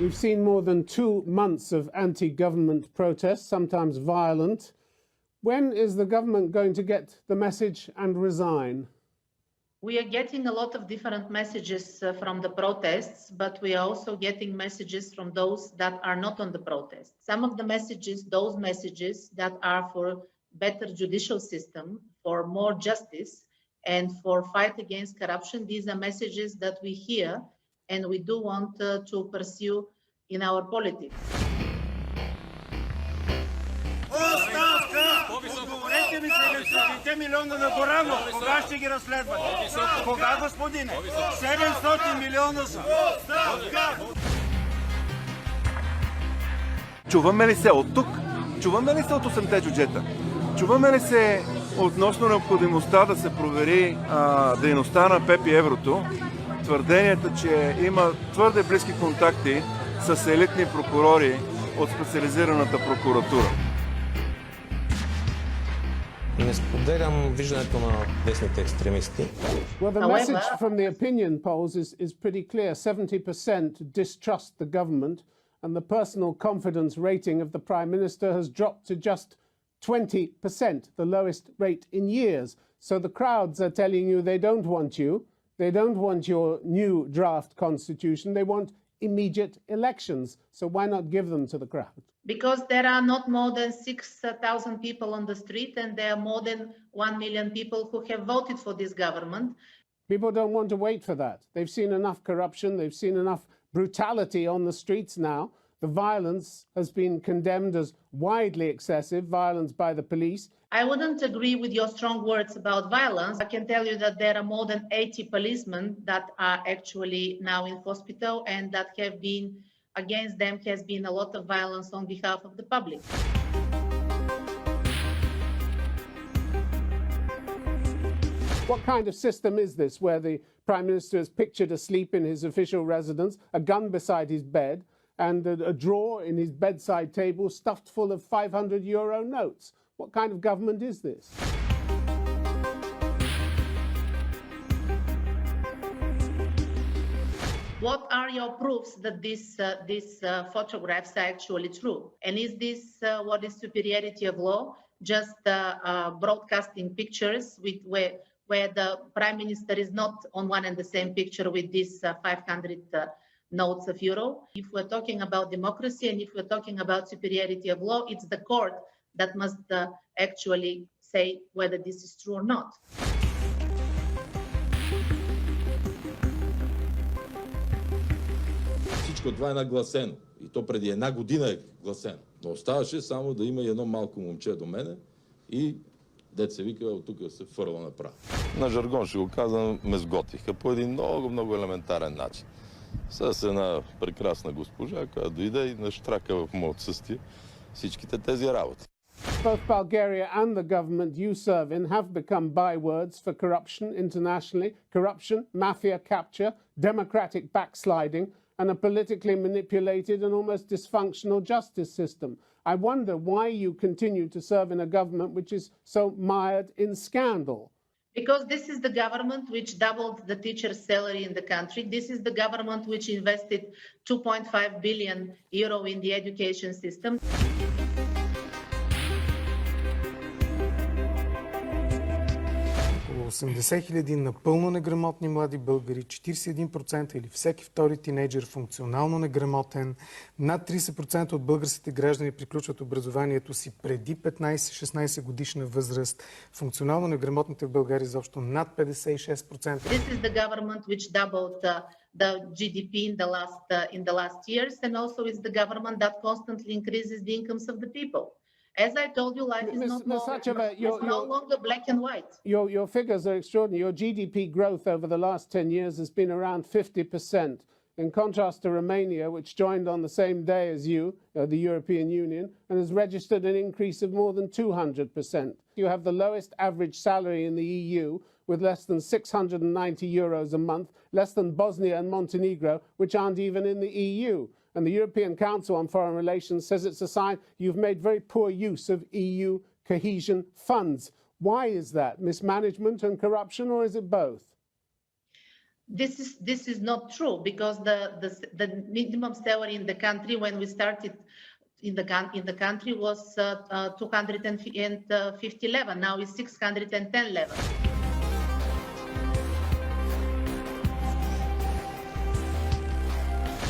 We've seen more than 2 months of anti-government protests, sometimes violent. When is the government going to get the message and resign? We are getting a lot of different messages from the protests, but we are also getting messages from those that are not on the protests. Some of the messages, those messages that are for better judicial system, for more justice, and for fight against corruption, these are messages that we hear and we do want to pursue in our politics. Отговорете ми за 10 милиона на Горанов. Кога ще ги разследвате? Кога, господине? 700 милиона са. Чуваме ли се от тук? Чуваме ли се от 8-те джуджета? Чуваме ли се относно необходимостта да се провери дейността на ПЕП и еврото? Твърденията, че има твърде близки контакти с елитни прокурори от специализираната прокуратура. Не споделям виждането на десните екстремисти. Well, the message from the opinion polls is pretty clear. 70% distrust the government, and the personal confidence rating of the Prime Minister has dropped to just 20%, the lowest rate in years. So the crowds are telling you they don't want you. They don't want your new draft constitution. They want immediate elections. So why not give them to the crowd? Because there are not more than 6,000 people on the street, and there are more than 1 million people who have voted for this government. People don't want to wait for that. They've seen enough corruption. They've seen enough brutality on the streets now. The violence has been condemned as widely excessive, violence by the police. I wouldn't agree with your strong words about violence. I can tell you that there are more than 80 policemen that are actually now in hospital, and that have been, against them has been a lot of violence on behalf of the public. What kind of system is this where the Prime Minister is pictured asleep in his official residence, a gun beside his bed, and a drawer in his bedside table stuffed full of €500 notes? What kind of government is this? What are your proofs that these photographs are actually true? And is this what is superiority of law? Just broadcasting pictures where the Prime Minister is not on one and the same picture with these 500 notes of euro. If we're talking about democracy and if we're talking about superiority of law, it's the court that must actually say whether this is true or not. Всичко това е нагласено. И то преди една година е гласено. Но оставаше само да има едно малко момче до мене и дет се вика, от тук се фърла направо. На жаргон ще го казвам, ме сготиха по един много елементарен начин. С една прекрасна госпожа, която дойде и нащрака в мое отсъствие всичките тези работи. Both Bulgaria and the government you serve in have become bywords for corruption internationally. Corruption, mafia capture, democratic backsliding, and a politically manipulated and almost dysfunctional justice system. I wonder why you continue to serve in a government which is so mired in scandal. Because this is the government which doubled the teacher's salary in the country. This is the government which invested €2.5 billion in the education system. Около 80 хиляди напълно неграмотни млади българи, 41% или всеки втори тинейджър функционално неграмотен, над 30% от българските граждани приключват образованието си преди 15-16 годишна възраст. Функционално неграмотните в България изобщо над 56%. This is the government which doubled the GDP in the last years, and also it's the government that constantly increases the incomes of the people. As I told you, life is no longer black and white. Your figures are extraordinary. Your GDP growth over the last 10 years has been around 50%, in contrast to Romania, which joined on the same day as you, the European Union, and has registered an increase of more than 200%. You have the lowest average salary in the EU, with less than €690 a month, less than Bosnia and Montenegro, which aren't even in the EU. And the European Council on Foreign Relations says it's a sign you've made very poor use of EU cohesion funds. Why is that? Mismanagement and corruption, or is it both? This is not true because the minimum salary in the country when we started in the country was 250 level. Now it's 610 level.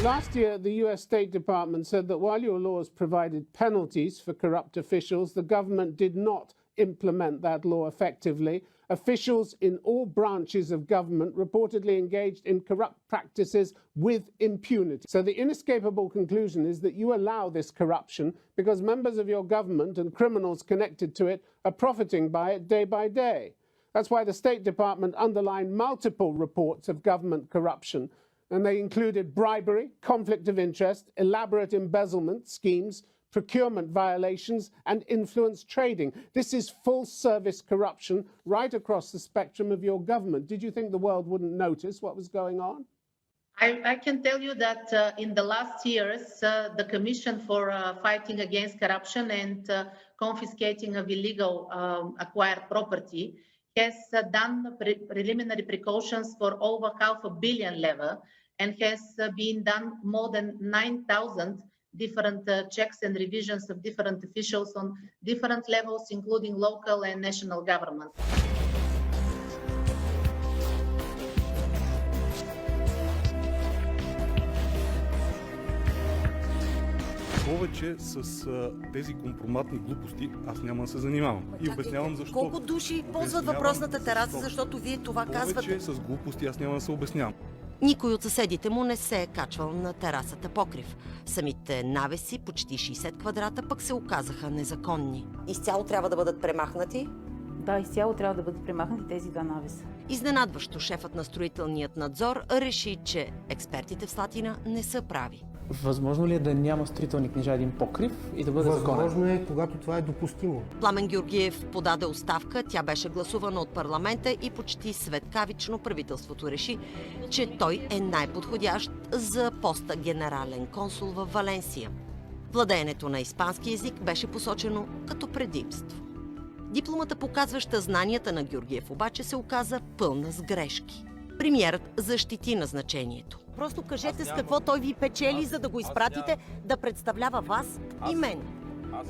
Last year, the US State Department said that while your laws provided penalties for corrupt officials, the government did not implement that law effectively. Officials in all branches of government reportedly engaged in corrupt practices with impunity. So the inescapable conclusion is that you allow this corruption because members of your government and criminals connected to it are profiting by it day by day. That's why the State Department underlined multiple reports of government corruption, and they included bribery, conflict of interest, elaborate embezzlement schemes, procurement violations, and influence trading. This is full-service corruption right across the spectrum of your government. Did you think the world wouldn't notice what was going on? I can tell you that in the last years, the Commission for Fighting Against Corruption and Confiscating of Illegal Acquired Property has done preliminary precautions for over $500 million level and has been done more than 9,000 different checks and revisions of different officials on different levels, including local and national government. Повече с тези компроматни глупости аз няма да се занимавам. И обяснявам защо. Колко души ползват въпросната тераса, защото вие това казвате? Повече с глупости аз няма да се обяснявам. Никой от съседите му не се е качвал на терасата покрив. Самите навеси, почти 60 квадрата, пък се оказаха незаконни. Изцяло трябва да бъдат премахнати? Да, изцяло трябва да бъдат премахнати тези два навеса. Изненадващо шефът на строителният надзор реши, че експертите в Слатина не са прави. Възможно ли е да няма строителни книжа един покрив и да бъде законен? Възможно е, когато това е допустимо. Пламен Георгиев подаде оставка, тя беше гласувана от парламента и почти светкавично правителството реши, че той е най-подходящ за поста генерален консул в Валенсия. Владеенето на испански език беше посочено като предимство. Дипломата, показваща знанията на Георгиев, обаче се оказа пълна с грешки. Премиерът защити назначението. Просто кажете с какво той ви печели, за да го изпратите да представлява вас и мен.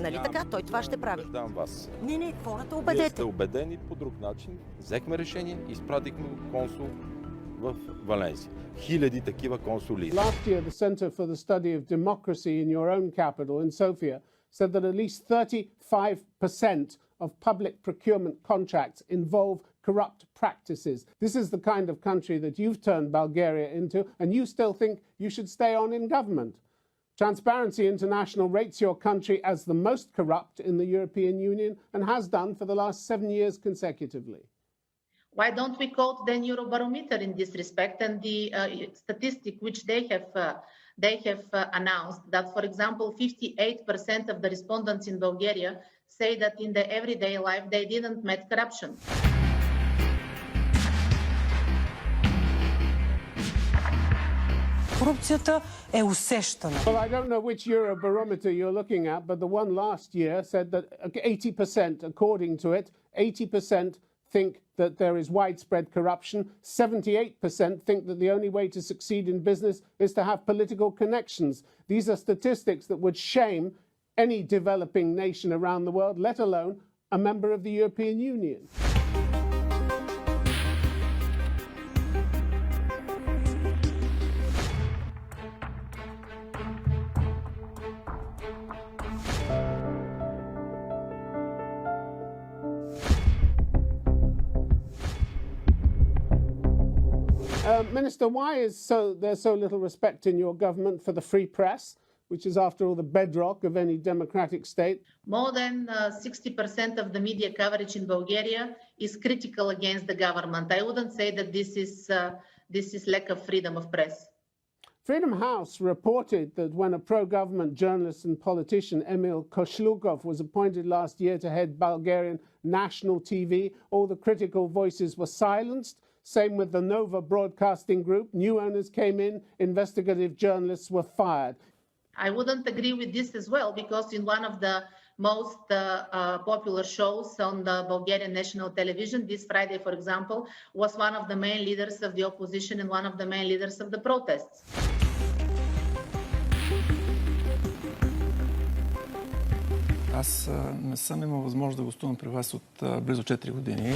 Нали така? Той това ще прави. Убеждавам вас. Не, хората убедете. Вие сте убедени по друг начин. Взехме решение, изпратихме консул в Валенсия. Хиляди такива консули. Last year, the Center for the Study of Democracy in your own capital, in Sofia, said that at least 35% of public procurement contracts involve corrupt practices. This is the kind of country that you've turned Bulgaria into, and you still think you should stay on in government. Transparency International rates your country as the most corrupt in the European Union and has done for the last 7 years consecutively. Why don't we quote the Eurobarometer in this respect and the statistic which they have announced that, for example, 58% of the respondents in Bulgaria say that in their everyday life they didn't meet corruption. Корупцията е усещана. Well, I don't know which Eurobarometer you're looking at, but the one last year said that 80%, according to it, 80% think that there is widespread corruption. 78% think that the only way to succeed in business is to have political connections. These are statistics that would shame any developing nation around the world, let alone a member of the European Union. Minister, why is there so little respect in your government for the free press, which is, after all, the bedrock of any democratic state? More than 60% of the media coverage in Bulgaria is critical against the government. I wouldn't say that this is lack of freedom of press. Freedom House reported that when a pro-government journalist and politician, Emil Koshlukov, was appointed last year to head Bulgarian national TV, all the critical voices were silenced. Same with the Nova Broadcasting Group. New owners came in, investigative journalists were fired. I wouldn't agree with this as well, because in one of the most popular shows on the Bulgarian national television. This Friday, for example, was one of the main leaders of the opposition and one of the main leaders of the protests. Аз не съм имал възможност да гостувам при вас от близо 4 години.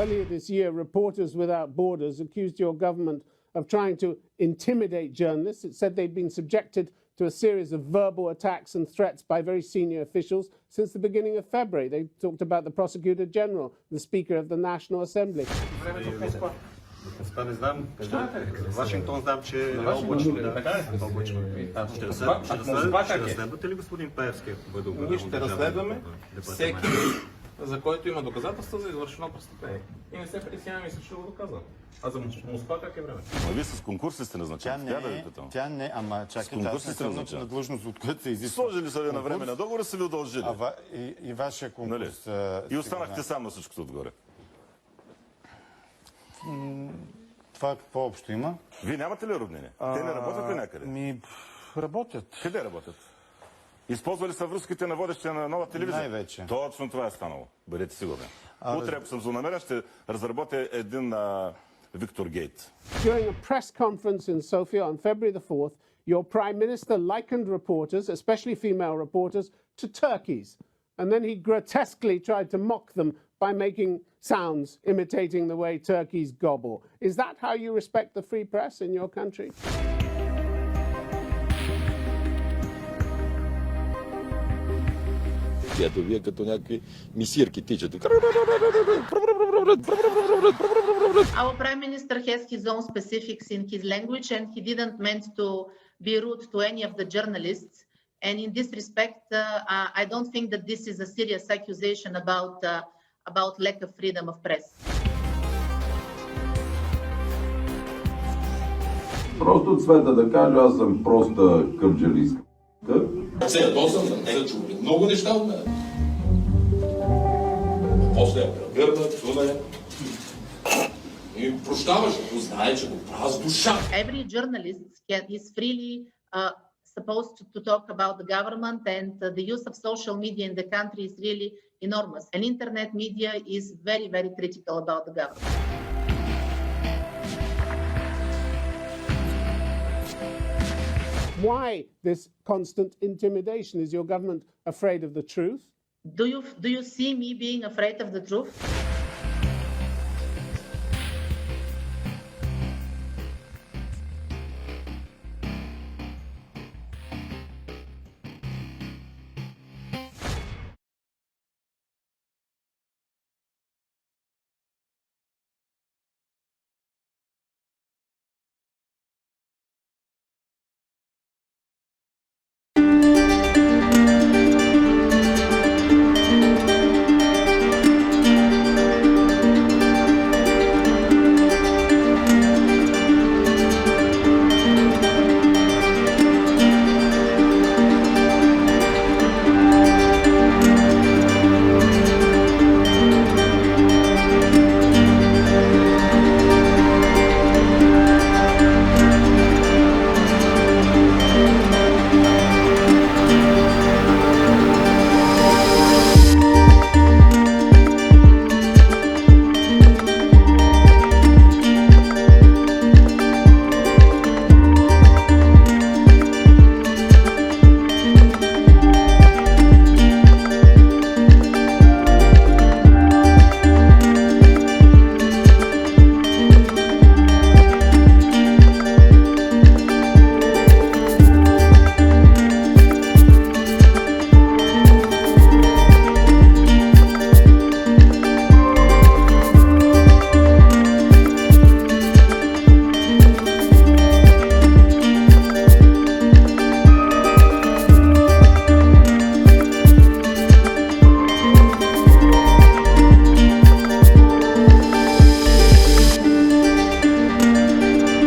Earlier this year, Reporters Without Borders accused your government of trying to intimidate journalists. It said they'd been subjected to a series of verbal attacks and threats by very senior officials since the beginning of February. They talked about the Prosecutor General, the Speaker of the National Assembly. Не знам. Вашингтон знам, че е облачно. Ще разследвате ли господин Пеевски, ако бъде обявен? Ние ще разследваме всеки, за който има доказателства за извършено престъпление. И не се притесняваме, мисля, че го доказвам. А за Москва как е време? Но вие с конкурси сте назначени. Тя не, ама чакайте, аз не съм на длъжност, от която се изисква. Сложили са ви на време на договор, са ви удължили. И вашия конкурс... И останахте сам на всичкото отгоре. Това какво общо има? Вие нямате ли роднини? Те не работят ли някъде? Работят. Къде работят? Използвали са връзките на водещия на нова телевизия? Най-вече. Точно това е станало. Бъдете сигурни. Утре, ако съм злонамерен, ще разработя един Виктор Гейт. During a press conference in Sofia on February the 4th, your Prime Minister likened reporters, especially female reporters, to turkeys. And then he grotesquely tried to mock them by making sounds imitating the way turkeys gobble. Is that how you respect the free press in your country? Ето вие като някакви мисирки тичате. Our Prime Minister has his own specifics in his language and he didn't meant to be rude to any of the journalists. And in this respect, I don't think that this is a serious accusation about lack of freedom of press. Просто Цвета да кажа, аз съм проста кърджалистка. Сега съм се чули много неща от мен. После гърба, чуне. И прощаваш, ако знае, че го правя с душа. Every journalist is freely supposed to talk about the government, and the use of social media in the country is really enormous. And internet media is very, very critical about the government. Why this constant intimidation? Is your government afraid of the truth? Do you see me being afraid of the truth?